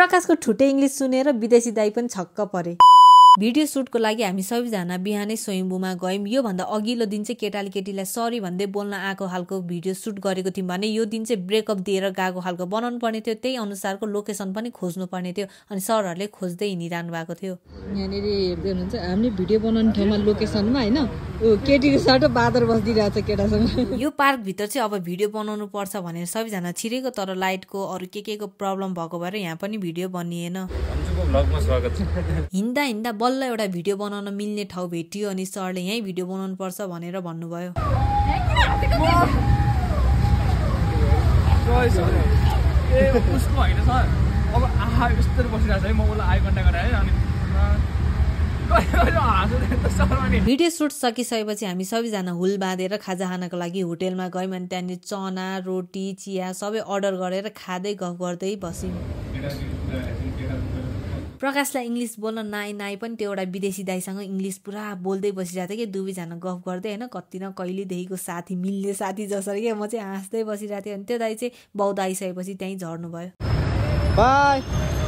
प्रकाशको ठुटे इंग्लिश सुनेर विदेशी दाइ पनि छक्क परे। भिडियो सुटको लागि हामी सबैजना बिहानै स्वयम्भूमा गयौँ। यो भन्दा अघिल्लो दिन चाहिँ केटाले केटीलाई सरी भन्दै बोल्न आएको खालको भिडियो सुट गरेको थियौँ भने यो दिन चाहिँ ब्रेकअप दिएर गएको खालको बनाउनु पर्ने थियो। त्यही अनुसारको लोकेसन पनि खोज्नु पर्ने थियो अनि सरहरूले खोज्दै हिँडिरहनु भएको थियो। यहाँनिर हेर्दै हुनुहुन्छ हामीले भिडियो बनाउने ठाउँमा लोकेसनमा हैन केटीको साटो बादर बसिदिरहेछ केटासँग। यो पार्कभित्र चाहिँ अब भिडियो बनाउनु पर्छ भनेर सबैजना छिरेको, तर लाइटको अरू के को प्रब्लम भएको भएर यहाँ पनि भिडियो बनिएन। हिँड्दा हिँड्दा बल्ल एउटा भिडियो बनाउन मिल्ने ठाउँ भेटियो अनि सरले यहीँ भिडियो बनाउनु पर्छ भनेर भन्नुभयो। भिडियो सुट सकिसकेपछि हामी सबैजना हुल बाँधेर खाजा खानको लागि होटेलमा गयौँ अनि त्यहाँनिर चना रोटी चिया सबै अर्डर गरेर खाँदै गफ गर्दै बस्यौँ। प्रकाशलाई इङ्ग्लिस बोल्न नाइ पनि त्यो एउटा विदेशी दाइसँग इङ्ग्लिस पुरा बोल्दै बसिरहेको थियो कि दुवैजना गफ गर्दै होइन कति न कहिलेदेखिको साथी मिल्ने साथी जसरी क्या म चाहिँ हाँस्दै बसिरहेको थिएँ अनि त्यो दाइ चाहिँ बौद्ध आइसकेपछि त्यहीँ झर्नु भयो। बाई।